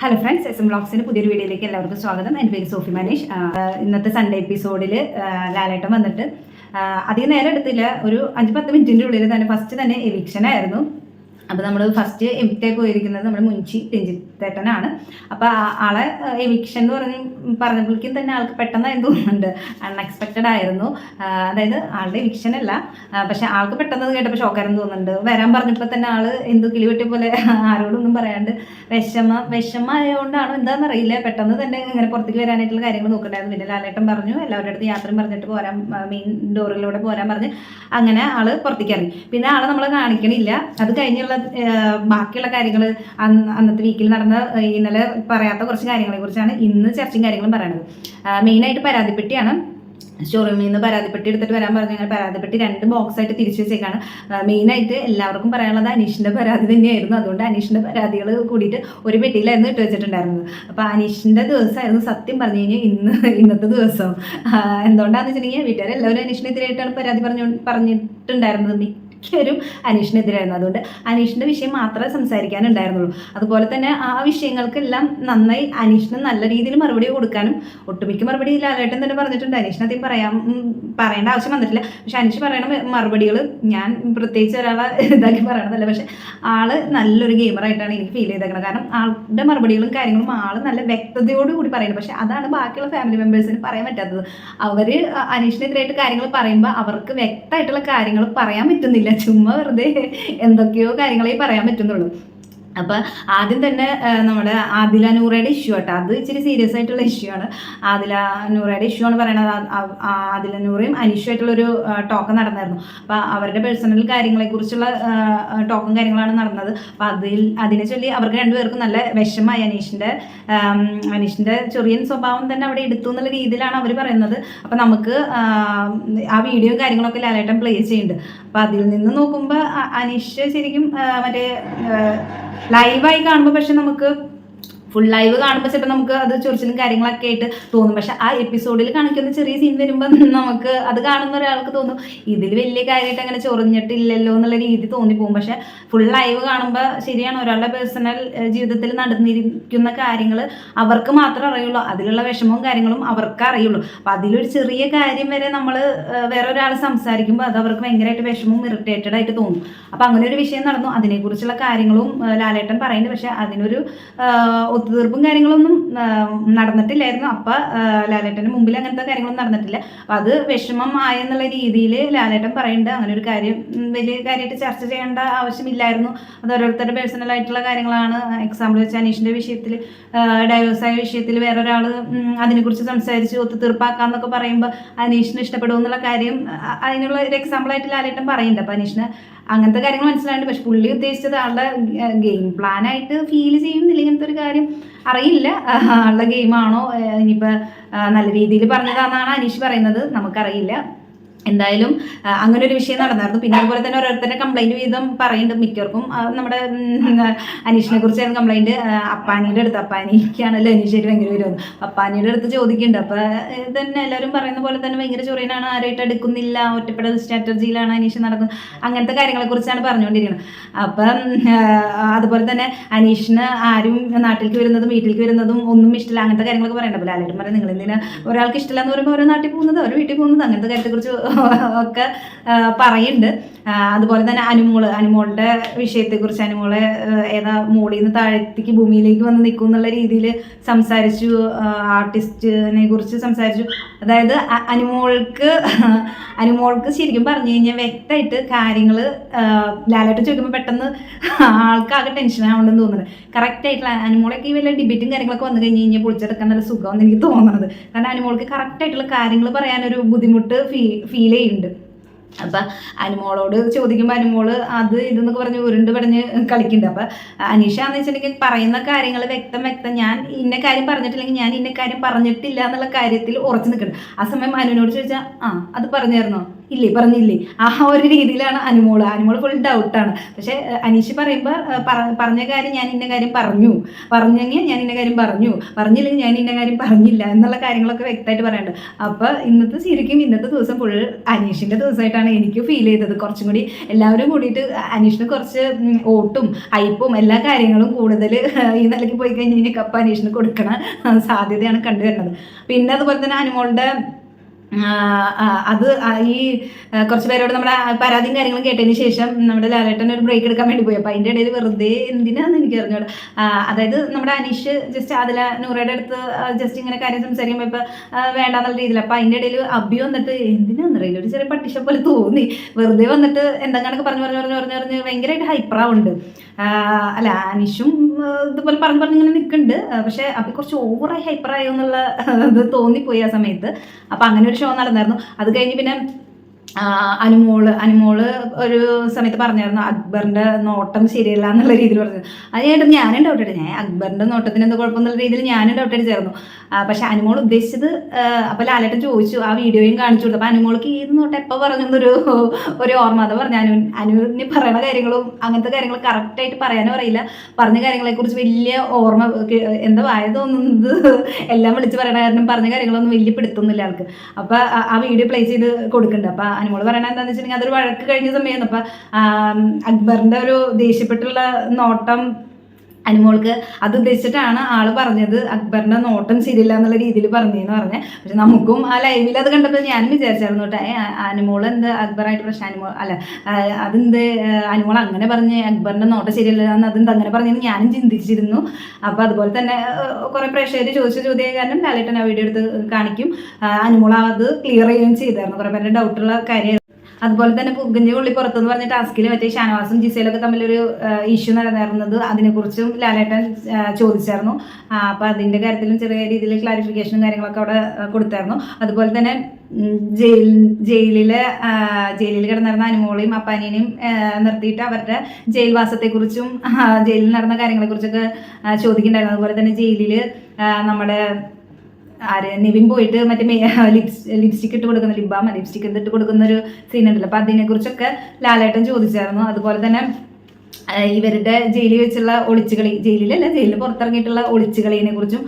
Hello friends, SM വ്ളോഗ്സിൻ്റെ പുതിയൊരു വീഡിയോയിലേക്ക് എല്ലാവർക്കും സ്വാഗതം. എൻ്റെ പേര് സോഫി മനീഷ്. ഇന്നത്തെ സൺഡേ എപ്പിസോഡിൽ ലാലേട്ടൻ വന്നിട്ട് അധികം നേരം എടുത്തില്ല, ഒരു 5-10 മിനിറ്റിൻ്റെ ഉള്ളിൽ തന്നെ ഫസ്റ്റ് തന്നെ എവിക്ഷനായിരുന്നു. അപ്പോൾ നമ്മൾ ഫസ്റ്റ് എവിക്റ്റായി പോയിരിക്കുന്നത് നമ്മുടെ മുൻഷി രഞ്ജിത്തേട്ടനാണ്. അപ്പോൾ ആളെ എവിക്ഷൻ എന്ന് പറഞ്ഞപ്പോഴേക്കും തന്നെ ആൾക്ക് പെട്ടെന്നായിരുന്നു തോന്നുന്നുണ്ട്, അൺഎക്സ്പെക്റ്റഡ് ആയിരുന്നു. അതായത് ആളുടെ എവിക്ഷൻ അല്ല, പക്ഷെ ആൾക്ക് പെട്ടെന്ന് കേട്ടപ്പോൾ ഷോക്കായിരുന്നു തോന്നുന്നുണ്ട്. വരാൻ പറഞ്ഞപ്പോൾ തന്നെ ആൾ എന്തോ കിളിവെട്ടിയ പോലെ ആരോടൊന്നും പറയാണ്ട് വിഷമമായതുകൊണ്ടാണോ എന്താണെന്നറിയില്ല, പെട്ടെന്ന് തന്നെ ഇങ്ങനെ പുറത്തേക്ക് വരാനായിട്ടുള്ള കാര്യങ്ങൾ നോക്കണ്ടായിരുന്നു. പിന്നെ ലാലേട്ടൻ പറഞ്ഞു എല്ലാവരുടെ അടുത്ത് യാത്രയും പറഞ്ഞിട്ട് പോരാൻ, മെയിൻ ഡോറിലൂടെ പോരാൻ പറഞ്ഞ് അങ്ങനെ ആൾ പുറത്തേക്ക് ഇറങ്ങി. പിന്നെ ആളെ നമ്മളെ കാണിക്കണില്ല. അത് കഴിഞ്ഞുള്ള ബാക്കിയുള്ള കാര്യങ്ങൾ അന്നത്തെ വീക്കിൽ നടന്ന ഇന്നലെ പറയാത്ത കുറച്ച് കാര്യങ്ങളെ കുറിച്ചാണ് ഇന്ന് ചർച്ചയും കാര്യങ്ങളും പറയുന്നത്. മെയിനായിട്ട് പരാതിപ്പെട്ടിയാണ്. സ്റ്റോറൂമിൽ നിന്ന് പരാതിപ്പെട്ടി എടുത്തിട്ട് വരാൻ പറഞ്ഞു. അങ്ങനെ പരാതിപ്പെട്ടി 2 ബോക്സായിട്ട് തിരിച്ചു വെച്ചേക്കാണ്. മെയിനായിട്ട് എല്ലാവർക്കും പറയാനുള്ളത് അനീഷിൻ്റെ പരാതി തന്നെയായിരുന്നു. അതുകൊണ്ട് അനീഷിൻ്റെ പരാതികൾ കൂടിയിട്ട് ഒരു പെട്ടിയിലായിരുന്നു ഇട്ട് വെച്ചിട്ടുണ്ടായിരുന്നത്. അപ്പോൾ അനീഷിൻ്റെ ദിവസമായിരുന്നു സത്യം പറഞ്ഞു കഴിഞ്ഞാൽ ഇന്നത്തെ ദിവസം. എന്തുകൊണ്ടാണെന്ന് വെച്ചിട്ടുണ്ടെങ്കിൽ വീട്ടുകാരെല്ലാവരും അനീഷിനെതിരായിട്ടാണ് പരാതി പറഞ്ഞിട്ടുണ്ടായിരുന്നത്. മിക്കവരും അനീഷിനെതിരായിരുന്നു. അതുകൊണ്ട് അനീഷിൻ്റെ വിഷയം മാത്രമേ സംസാരിക്കാനുണ്ടായിരുന്നുള്ളൂ. അതുപോലെ തന്നെ ആ വിഷയങ്ങൾക്കെല്ലാം നന്നായി അനീഷിന് നല്ല രീതിയിൽ മറുപടി കൊടുക്കാനും ഒട്ടുമിക്ക മറുപടി ലാലേട്ടൻ തന്നെ പറഞ്ഞിട്ടുണ്ട്. അനീഷിന് അധികം പറയേണ്ട ആവശ്യം വന്നിട്ടില്ല. പക്ഷെ അനീഷ് പറയണ മറുപടികൾ ഞാൻ പ്രത്യേകിച്ച് ഒരാളെ ഇതാക്കി പറയണതല്ല, പക്ഷെ ആള് നല്ലൊരു ഗെയിമറായിട്ടാണ് എനിക്ക് ഫീൽ ചെയ്തേക്കുന്നത്. കാരണം ആളുടെ മറുപടികളും കാര്യങ്ങളും ആള് നല്ല വ്യക്തതയോടുകൂടി പറയുന്നത്. പക്ഷെ അതാണ് ബാക്കിയുള്ള ഫാമിലി മെമ്പേഴ്സിന് പറയാൻ പറ്റാത്തത്. അവർ അനീഷിനെതിരായിട്ട് കാര്യങ്ങൾ പറയുമ്പോൾ അവർക്ക് വ്യക്തമായിട്ടുള്ള കാര്യങ്ങൾ പറയാൻ പറ്റുന്നില്ല. ചുമ്മാ വെറുതെ എന്തൊക്കെയോ കാര്യങ്ങളേ പറയാൻ പറ്റുന്നുള്ളൂ. അപ്പോൾ ആദ്യം തന്നെ നമ്മുടെ ആദില നൂറയുടെ ഇഷ്യൂ ആട്ടോ, അത് ഇച്ചിരി സീരിയസ് ആയിട്ടുള്ള ഇഷ്യൂ ആണ്. ആദില നൂറയുടെ ഇഷ്യൂ ആണ് പറയണത്. ആദില നൂറയും അനീഷും ആയിട്ടുള്ളൊരു ടോക്ക് നടന്നായിരുന്നു. അപ്പോൾ അവരുടെ പേഴ്സണൽ കാര്യങ്ങളെക്കുറിച്ചുള്ള ടോക്കും കാര്യങ്ങളാണ് നടന്നത്. അപ്പോൾ അതിനെ ചൊല്ലി അവർക്ക് രണ്ടുപേർക്കും നല്ല വിഷമമായി. അനീഷിൻ്റെ ചൊറിയൻ സ്വഭാവം തന്നെ അവിടെ എടുത്തു എന്നുള്ള രീതിയിലാണ് അവർ പറയുന്നത്. അപ്പോൾ നമുക്ക് ആ വീഡിയോ കാര്യങ്ങളൊക്കെ ലാലേട്ടൻ പ്ലേ ചെയ്യുന്നുണ്ട്. അപ്പോൾ അതിൽ നിന്ന് നോക്കുമ്പോൾ അനീഷ് ശരിക്കും മറ്റേ ലൈവായി കാണുമ്പോൾ, പക്ഷെ നമുക്ക് ഫുൾ ലൈവ് കാണുമ്പോൾ ചിലപ്പോൾ നമുക്ക് അത് ചൊറിച്ചിലും കാര്യങ്ങളൊക്കെ ആയിട്ട് തോന്നും. പക്ഷെ ആ എപ്പിസോഡിൽ കാണിക്കുന്ന ചെറിയ സീൻ വരുമ്പോൾ നമുക്ക് അത് കാണുന്ന ഒരാൾക്ക് തോന്നും ഇതിൽ വലിയ കാര്യമായിട്ട് അങ്ങനെ ചൊറിഞ്ഞിട്ടില്ലല്ലോ എന്നുള്ള രീതി തോന്നിപ്പോകും. പക്ഷെ ഫുൾ ലൈവ് കാണുമ്പോൾ ശരിയാണ്, ഒരാളുടെ പേഴ്സണൽ ജീവിതത്തിൽ നടന്നിരിക്കുന്ന കാര്യങ്ങൾ അവർക്ക് മാത്രമേ അറിയുള്ളൂ. അതിലുള്ള വിഷമവും കാര്യങ്ങളും അവർക്ക് അറിയുള്ളൂ. അപ്പം അതിലൊരു ചെറിയ കാര്യം വരെ നമ്മൾ വേറൊരാൾ സംസാരിക്കുമ്പോൾ അത് അവർക്ക് ഭയങ്കരമായിട്ട് വിഷമവും ഇറിറ്റേറ്റഡ് ആയിട്ട് തോന്നും. അപ്പം അങ്ങനെ ഒരു വിഷയം നടന്നു. അതിനെക്കുറിച്ചുള്ള കാര്യങ്ങളും ലാലേട്ടൻ പറയുന്നുണ്ട്. പക്ഷെ അതിനൊരു ഒത്തുതീർപ്പും കാര്യങ്ങളൊന്നും നടന്നിട്ടില്ലായിരുന്നു. അപ്പം ലാലേട്ടൻ്റെ മുമ്പിൽ അങ്ങനത്തെ കാര്യങ്ങളൊന്നും നടന്നിട്ടില്ല. അപ്പം അത് വിഷമമായെന്നുള്ള രീതിയിൽ ലാലേട്ടൻ പറയുന്നുണ്ട്. അങ്ങനെ ഒരു കാര്യം വലിയ കാര്യമായിട്ട് ചർച്ച ചെയ്യേണ്ട ആവശ്യമില്ലായിരുന്നു. അത് ഓരോരുത്തരുടെ പേഴ്സണൽ ആയിട്ടുള്ള കാര്യങ്ങളാണ്. എക്സാമ്പിൾ വെച്ച് അനീഷിൻ്റെ വിഷയത്തിൽ, ഡൈവേഴ്സായ വിഷയത്തിൽ വേറൊരാൾ അതിനെക്കുറിച്ച് സംസാരിച്ച് ഒത്തുതീർപ്പാക്കാന്നൊക്കെ പറയുമ്പോൾ അനീഷിന് ഇഷ്ടപ്പെടുമെന്നുള്ള കാര്യം അതിനുള്ള ഒരു എക്സാമ്പിളായിട്ട് ലാലേട്ടൻ പറയുന്നുണ്ട്. അപ്പം അനീഷിന് അങ്ങനത്തെ കാര്യങ്ങൾ മനസ്സിലായിട്ട്, പക്ഷെ പുള്ളി ഉദ്ദേശിച്ചത് ആളുടെ ഗെയിം പ്ലാനായിട്ട് ഫീൽ ചെയ്യുന്നില്ല. ഇങ്ങനത്തെ ഒരു കാര്യം അറിയില്ല, ആളുടെ ഗെയിമാണോ ഇനിയിപ്പോൾ നല്ല രീതിയിൽ പറഞ്ഞതാണെന്നാണ് അനീഷ് പറയുന്നത്, നമുക്കറിയില്ല. എന്തായാലും അങ്ങനെ ഒരു വിഷയം നടന്നായിരുന്നു. പിന്നെ അതുപോലെ തന്നെ ഓരോരുത്തരുടെ കംപ്ലൈൻറ്റ് വീതം പറയുന്നുണ്ട്. മിക്കവർക്കും നമ്മുടെ അനീഷിനെ കുറിച്ചായിരുന്നു കംപ്ലൈൻറ്റ്. അപ്പാനിയുടെ അടുത്ത്, അപ്പാനിക്കാണല്ലോ അനീഷായിട്ട് ഭയങ്കര വരുന്നത്, അപ്പാനിയുടെ അടുത്ത് ചോദിക്കുന്നുണ്ട്. അപ്പോൾ തന്നെ എല്ലാവരും പറയുന്ന പോലെ തന്നെ ഭയങ്കര ചൊറിയനാണ്, ആരായിട്ട് എടുക്കുന്നില്ല, ഒറ്റപ്പെടൽ സ്ട്രാറ്റജിയിലാണ് അനീഷ് നടക്കുന്നത്, അങ്ങനത്തെ കാര്യങ്ങളെക്കുറിച്ചാണ് പറഞ്ഞുകൊണ്ടിരിക്കുന്നത്. അപ്പം അതുപോലെ തന്നെ അനീഷിന് ആരും നാട്ടിലേക്ക് വരുന്നതും വീട്ടിലേക്ക് വരുന്നതും ഒന്നും ഇഷ്ടമില്ല, അങ്ങനത്തെ കാര്യങ്ങളൊക്കെ പറയണ്ട. അപ്പോൾ ലാലേട്ടൻ പറയും നിങ്ങൾ എന്തിനാ ഒരാൾക്ക് ഇഷ്ടമില്ല എന്ന് പറയുമ്പോൾ ഓരോ നാട്ടിൽ പോകുന്നത്, ഓരോ വീട്ടിൽ പോകുന്നത്, അങ്ങനത്തെ കാര്യത്തെക്കുറിച്ച് ഒക്കെ പറയുന്നുണ്ട്. അതുപോലെ തന്നെ അനുമോളുടെ വിഷയത്തെക്കുറിച്ച്, അനുമോളെ ഏതാ മുകളിൽ നിന്ന് താഴത്തേക്ക് ഭൂമിയിലേക്ക് വന്ന് നിൽക്കും എന്നുള്ള രീതിയിൽ സംസാരിച്ചു. ആർട്ടിസ്റ്റിനെ കുറിച്ച് സംസാരിച്ചു. അതായത് അനുമോൾക്ക് ശരിക്കും പറഞ്ഞു കഴിഞ്ഞാൽ വ്യക്തമായിട്ട് കാര്യങ്ങൾ ലാലേട്ടൻ ചോദിക്കുമ്പോൾ പെട്ടെന്ന് ആൾക്കാകെ ടെൻഷൻ ആവുണ്ടെന്ന് തോന്നുന്നത്. കറക്റ്റായിട്ടുള്ള അനുമോളൊക്കെ ഈ വലിയ ഡിബേറ്റും കാര്യങ്ങളൊക്കെ വന്നു കഴിഞ്ഞ് കഴിഞ്ഞാൽ പൊളിച്ചെടുക്കാൻ നല്ല സുഖമെന്ന് എനിക്ക് തോന്നുന്നത്. കാരണം അനുമോൾക്ക് കറക്റ്റായിട്ടുള്ള കാര്യങ്ങൾ പറയാനൊരു ബുദ്ധിമുട്ട് ഫീൽ ചെയ്യുന്നുണ്ട്. അപ്പം അനുമോളോട് ചോദിക്കുമ്പോൾ അനുമോള് അത് ഇതെന്നൊക്കെ പറഞ്ഞ് ഉരുണ്ട് പടഞ്ഞ് കളിക്കുന്നുണ്ട്. അപ്പം അനീഷാന്ന് വെച്ചിട്ടുണ്ടെങ്കിൽ പറയുന്ന കാര്യങ്ങൾ വ്യക്തം ഞാൻ ഇന്ന കാര്യം പറഞ്ഞിട്ടില്ലെങ്കിൽ ഞാൻ ഇന്ന കാര്യം പറഞ്ഞിട്ടില്ല എന്നുള്ള കാര്യത്തിൽ ഉറച്ചു നിൽക്കുന്നുണ്ട്. ആ സമയം അനുവിനോട് ചോദിച്ചാൽ അത് പറഞ്ഞായിരുന്നോ, ഇല്ലേ പറഞ്ഞില്ലേ ആ ഒരു രീതിയിലാണ് അനുമോള് ഫുൾ ഡൗട്ടാണ്. പക്ഷെ അനീഷ് പറയുമ്പോൾ പറഞ്ഞ കാര്യം ഞാൻ ഇന്ന കാര്യം പറഞ്ഞെങ്കിൽ ഞാൻ ഇന്ന കാര്യം പറഞ്ഞില്ലെങ്കിൽ ഞാൻ ഇന്ന കാര്യം പറഞ്ഞില്ല എന്നുള്ള കാര്യങ്ങളൊക്കെ വ്യക്തമായിട്ട് പറയാനുണ്ട്. അപ്പോൾ ഇന്നത്തെ ദിവസം ഫുൾ അനീഷിൻ്റെ ദിവസമായിട്ടാണ് എനിക്ക് ഫീൽ ചെയ്തത്. കുറച്ചും കൂടി എല്ലാവരും കൂടിയിട്ട് അനീഷിന് കുറച്ച് ഓട്ടും ഹൈപ്പും എല്ലാ കാര്യങ്ങളും കൂടുതൽ ഈ നിലയ്ക്ക് പോയി കഴിഞ്ഞ് കപ്പ് അനീഷിന് കൊടുക്കണ സാധ്യതയാണ് കണ്ടുവരുന്നത്. പിന്നെ അതുപോലെ തന്നെ അനുമോളുടെ അത് ഈ കുറച്ച് പേരോട് നമ്മുടെ പരാതിയും കാര്യങ്ങളും കേട്ടതിന് ശേഷം നമ്മുടെ ലാലേട്ടൻ ഒരു ബ്രേക്ക് എടുക്കാൻ വേണ്ടി പോയി. അപ്പോൾ അതിൻ്റെ ഇടയിൽ വെറുതെ എന്തിനാന്ന് എനിക്ക് അറിഞ്ഞോളൂ. അതായത് നമ്മുടെ അനീഷ് ജസ്റ്റ് അതില നൂറയുടെ അടുത്ത് ജസ്റ്റ് ഇങ്ങനെ കാര്യം സംസാരിക്കുമ്പോൾ ഇപ്പോൾ വേണ്ടാന്നുള്ള രീതിയിൽ. അപ്പോൾ അതിൻ്റെ ഇടയിൽ അബി വന്നിട്ട് എന്തിനാണെന്നറിയില്ല ഒരു ചെറിയ പട്ടിഷ പോലെ തോന്നി. വെറുതെ വന്നിട്ട് എന്തെങ്കിലൊക്കെ പറഞ്ഞ് ഭയങ്കരമായിട്ട് ഹൈപ്പറാവുണ്ട്. അല്ല അനീഷും ഇതുപോലെ പറഞ്ഞ് ഇങ്ങനെ നിൽക്കുന്നുണ്ട്. പക്ഷേ അബി കുറച്ച് ഓവറായി ഹൈപ്പറായോ എന്നുള്ള ഇത് തോന്നിപ്പോയി ആ സമയത്ത്. അപ്പോൾ അങ്ങനെ ഒരു ഷോ നടന്നായിരുന്നു. അത് കഴിഞ്ഞ് പിന്നെ അനുമോള് ഒരു സമയത്ത് പറഞ്ഞായിരുന്നു അക്ബറിന്റെ നോട്ടം ശരിയല്ല എന്നുള്ള രീതിയിൽ പറഞ്ഞത്. അത് ഞാനും ഡൗട്ട് അടിച്ചു. ഞാൻ അക്ബറിന്റെ നോട്ടത്തിന് എന്താ കുഴപ്പമെന്നുള്ള രീതിയിൽ ഞാനും ഡൗട്ട് അടിച്ചായിരുന്നു. പക്ഷെ അനുമോൾ ഉദ്ദേശിച്ചത് അപ്പോൾ ലാലേട്ടൻ ചോദിച്ചു, ആ വീഡിയോയും കാണിച്ചു കൊടുത്തു. അപ്പോൾ അനുമോൾക്ക് ഏത് നോട്ടം എപ്പോൾ പറഞ്ഞൊരു ഓർമ്മ. അത് പറഞ്ഞു അനുവിന് പറയണ കാര്യങ്ങളും അങ്ങനത്തെ കാര്യങ്ങൾ കറക്റ്റായിട്ട് പറയാനും അറിയില്ല. പറഞ്ഞ കാര്യങ്ങളെക്കുറിച്ച് വലിയ ഓർമ്മ എന്താ വായ തോന്നുന്നത് എല്ലാം വിളിച്ച് പറയണ കാരണം പറഞ്ഞ കാര്യങ്ങളൊന്നും വലിയ പിടുത്തൊന്നുമില്ല ആൾക്ക്. അപ്പോൾ ആ വീഡിയോ പ്ലേ ചെയ്ത് കൊടുക്കുന്നുണ്ട്. അപ്പോൾ അനുമോള് പറയണത് എന്താണെന്ന് വെച്ചിട്ടുണ്ടെങ്കിൽ അതൊരു വഴക്ക് കഴിഞ്ഞ സമയമായിരുന്നു. അപ്പം അക്ബറിൻ്റെ ഒരു ദേഷ്യപ്പെട്ടുള്ള നോട്ടം അനുമോൾക്ക് അത് ഉദ്ദേശിച്ചിട്ടാണ് ആള് പറഞ്ഞത് അക്ബറിന്റെ നോട്ടം ശരിയില്ല എന്നുള്ള രീതിയിൽ പറഞ്ഞതെന്ന് പറഞ്ഞ്. പക്ഷെ നമുക്കും ആ ലൈവിൽ അത് കണ്ടപ്പോൾ ഞാനും വിചാരിച്ചായിരുന്നു കേട്ടോ, അനുമോൾ എന്ത് അക്ബറായിട്ട് പ്രശ്നം അതെന്ത് അനുമോൾ അങ്ങനെ പറഞ്ഞ് അക്ബറിന്റെ നോട്ടം ശരിയല്ല എന്ന് അതെന്ത് അങ്ങനെ പറഞ്ഞെന്ന് ഞാനും ചിന്തിച്ചിരുന്നു. അപ്പോൾ അതുപോലെ തന്നെ കുറെ പ്രേക്ഷകർ ചോദിച്ച ചോദ്യം കാരണം ലാലേട്ടൻ ആ വീഡിയോ എടുത്ത് കാണിക്കും. അനുമോൾ അത് ക്ലിയർ ചെയ്യുകയും ചെയ്തായിരുന്നു. കുറെ പേരുടെ ഡൗട്ടുള്ള കാര്യം. അതുപോലെ തന്നെ പുകഞ്ഞ ഉള്ളി പുറത്തെന്ന് പറഞ്ഞ ടാസ്കിൽ മറ്റേ ഷാനവാസും ജിസയിലൊക്കെ തമ്മിലൊരു ഇഷ്യൂ നടന്നിരുന്നത്, അതിനെക്കുറിച്ചും ലാലേട്ടൻ ചോദിച്ചായിരുന്നു. അപ്പോൾ അതിൻ്റെ കാര്യത്തിലും ചെറിയ രീതിയിൽ ക്ലാരിഫിക്കേഷനും കാര്യങ്ങളൊക്കെ അവിടെ കൊടുത്തായിരുന്നു. അതുപോലെ തന്നെ ജയിലിൽ കിടന്നിരുന്ന അനുമോളെയും അപ്പാനിനെയും നിർത്തിയിട്ട് അവരുടെ ജയിൽവാസത്തെക്കുറിച്ചും ജയിലിൽ നടന്ന കാര്യങ്ങളെക്കുറിച്ചൊക്കെ ചോദിക്കുന്നുണ്ടായിരുന്നു. അതുപോലെ തന്നെ ജയിലിൽ നമ്മുടെ നിവിൻ പോയിട്ട് മറ്റേ ലിപ്സ്റ്റിക് ഇട്ട് കൊടുക്കുന്ന ലിപ്സ്റ്റിക് ഇട്ട് കൊടുക്കുന്ന ഒരു സീൻ ഉണ്ടല്ലോ. അപ്പം അതിനെക്കുറിച്ചൊക്കെ ലാലേട്ടൻ ചോദിച്ചായിരുന്നു. അതുപോലെ തന്നെ ഇവരുടെ ജയിലിൽ വെച്ചുള്ള ഒളിച്ചുകളി, ജയിലിൽ പുറത്തിറങ്ങിയിട്ടുള്ള ഒളിച്ചുകളിനെ കുറിച്ചും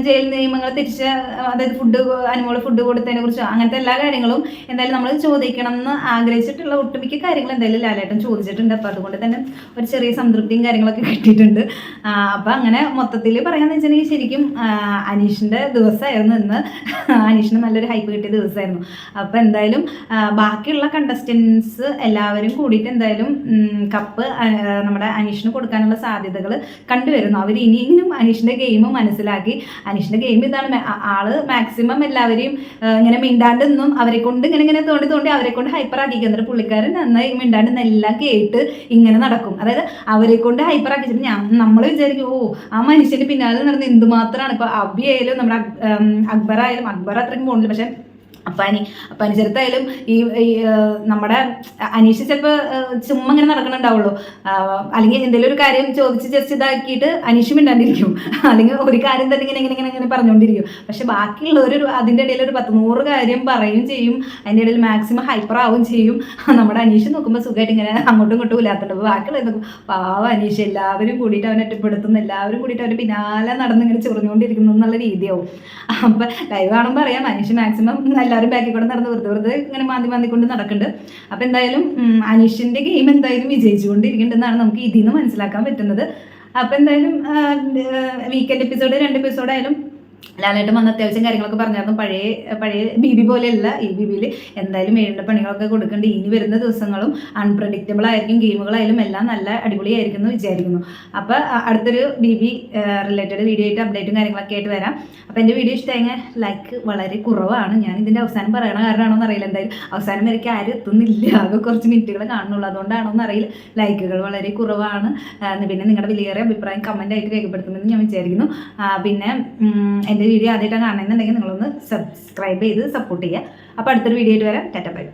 ജയിൽ നിയമങ്ങൾ തിരിച്ച്, അതായത് അനുമോള് ഫുഡ് കൊടുത്തതിനെ കുറിച്ചും അങ്ങനത്തെ എല്ലാ കാര്യങ്ങളും എന്തായാലും നമ്മൾ ചോദിക്കണം എന്ന് ആഗ്രഹിച്ചിട്ടുള്ള ഒട്ടുമിക്ക കാര്യങ്ങൾ എന്തായാലും ലാലേട്ടൻ ചോദിച്ചിട്ടുണ്ട്. അപ്പോൾ അതുകൊണ്ട് തന്നെ ഒരു ചെറിയ സംതൃപ്തിയും കാര്യങ്ങളൊക്കെ കിട്ടിയിട്ടുണ്ട്. അപ്പം അങ്ങനെ മൊത്തത്തിൽ പറയാന്ന് വെച്ചിട്ടുണ്ടെങ്കിൽ ശരിക്കും അനീഷിൻ്റെ ദിവസമായിരുന്നു ഇന്ന്. അനീഷിന് നല്ലൊരു ഹൈപ്പ് കിട്ടിയ ദിവസമായിരുന്നു. അപ്പം എന്തായാലും ബാക്കിയുള്ള കണ്ടസ്റ്റൻസ് എല്ലാവരും കൂടിയിട്ട് എന്തായാലും കപ്പ് നമ്മുടെ അനീഷിന് കൊടുക്കാനുള്ള സാധ്യതകൾ കണ്ടുവരുന്നു. അവർ ഇനിയെങ്കിലും അനീഷിൻ്റെ ഗെയിം മനസ്സിലാക്കി, അനീഷിൻ്റെ ഗെയിം ഇതാണ്, ആള് മാക്സിമം എല്ലാവരെയും ഇങ്ങനെ മിണ്ടാണ്ടെന്നും അവരെ കൊണ്ട് ഇങ്ങനെ തോണ്ടി അവരെ കൊണ്ട് ഹൈപ്പർ ആക്കിക്കുക. എന്നിട്ട് പുള്ളിക്കാരൻ നന്നായി മിണ്ടാണ്ടെന്ന് എല്ലാം കേട്ട് ഇങ്ങനെ നടക്കും. അതായത് അവരെ കൊണ്ട് ഹൈപ്പർ ആക്കിച്ചിട്ട് നമ്മൾ വിചാരിക്കും ആ മനുഷ്യന് പിന്നാലെ നടന്ന് എന്തുമാത്രമാണ്. ഇപ്പോൾ അബി ആയാലും നമ്മുടെ അക്ബർ അത്രയ്ക്കും പോകുന്നില്ല. പക്ഷെ അപ്പാനി ചെറുത്തായാലും ഈ നമ്മുടെ അനീഷ് ചിലപ്പോൾ ചുമ്മാ ഇങ്ങനെ നടക്കണുണ്ടാവുള്ളൂ. അല്ലെങ്കിൽ എന്തെങ്കിലും ഒരു കാര്യം ചോദിച്ച് ജസ്റ്റ് ഇതാക്കിയിട്ട് അനീഷ് മിണ്ടാണ്ടിരിക്കും, അല്ലെങ്കിൽ ഒരു കാര്യം തന്നെ ഇങ്ങനെ പറഞ്ഞുകൊണ്ടിരിക്കും. പക്ഷെ ബാക്കിയുള്ളവർ അതിൻ്റെ ഇടയിൽ ഒരു 100 കാര്യം പറയുകയും ചെയ്യും. അതിൻ്റെ ഇടയിൽ മാക്സിമം ഹൈപ്പർ ആവുകയും ചെയ്യും. നമ്മുടെ അനീഷ് നോക്കുമ്പോൾ സുഖമായിട്ട് ഇങ്ങനെ അങ്ങോട്ടും ഇങ്ങോട്ടും ഇല്ലാത്തുണ്ട്. ബാക്കിയുള്ളത് നോക്കും പാവ അനീഷ്, എല്ലാവരും കൂടിയിട്ട് അവനെ ഒറ്റപ്പെടുത്തുന്നു, എല്ലാവരും കൂടിയിട്ട് അവൻ്റെ പിന്നാലെ നടന്ന് ഇങ്ങനെ ചൊറിഞ്ഞുകൊണ്ടിരിക്കുന്നു എന്നുള്ള രീതിയാവും. അപ്പം ലൈവ് കാണുമ്പോൾ അറിയാം അനീഷ് മാക്സിമം എല്ലാവരും ബാക്കിൽ കൂടെ നടന്ന് വെറുതെ ഇങ്ങനെ മാന്തിക്കൊണ്ട് നടക്കുന്നുണ്ട്. അപ്പം എന്തായാലും അനീഷിൻ്റെ ഗെയിം എന്തായാലും വിജയിച്ചുകൊണ്ടിരിക്കുന്നുണ്ടെന്നാണ് നമുക്ക് ഇതിൽ നിന്ന് മനസ്സിലാക്കാൻ പറ്റുന്നത്. അപ്പം എന്തായാലും വീക്കെൻഡ് എപ്പിസോഡ് 2 എപ്പിസോഡായാലും ലാലേട്ടൻ വന്ന അത്യാവശ്യം കാര്യങ്ങളൊക്കെ പറഞ്ഞായിരുന്നു. പഴയ ബിബി പോലെയല്ല, ഈ ബിബിയിൽ എന്തായാലും ഏഴിൻ്റെ പണികളൊക്കെ കൊടുക്കേണ്ട. ഇനി വരുന്ന ദിവസങ്ങളും അൺപ്രഡിക്റ്റബിൾ ആയിരിക്കും, ഗെയിമുകളായാലും എല്ലാം നല്ല അടിപൊളിയായിരിക്കും എന്ന് വിചാരിക്കുന്നു. അപ്പോൾ അടുത്തൊരു ബിബി റിലേറ്റഡ് വീഡിയോ ആയിട്ട് അപ്ഡേറ്റും കാര്യങ്ങളൊക്കെ ആയിട്ട് വരാം. അപ്പോൾ എൻ്റെ വീഡിയോ ഇഷ്ടമായെങ്കിൽ ലൈക്ക് വളരെ കുറവാണ്. ഞാൻ ഇതിൻ്റെ അവസാനം പറയണ കാരണമാണോ എന്നറിയില്ല. എന്തായാലും അവസാനം വരയ്ക്ക് ആരും എത്തുന്നില്ല, ആകെ കുറച്ച് മിനിറ്റുകൾ കാണുന്നുള്ളൂ. അതുകൊണ്ടാണോ എന്നറിയില്ല, ലൈക്കുകൾ വളരെ കുറവാണ്. പിന്നെ നിങ്ങളുടെ വലിയേറെ അഭിപ്രായം കമൻ്റ് ആയിട്ട് രേഖപ്പെടുത്തുമെന്ന് ഞാൻ വിചാരിക്കുന്നു. പിന്നെ എൻ്റെ വീഡിയോ ആദ്യമായിട്ടാണ് കാണുന്നുണ്ടെങ്കിൽ നിങ്ങളൊന്ന് സബ്സ്ക്രൈബ് ചെയ്ത് സപ്പോർട്ട് ചെയ്യുക. അപ്പോൾ അടുത്തൊരു വീഡിയോ ആയിട്ട് വരാം. ടാറ്റ ബൈ.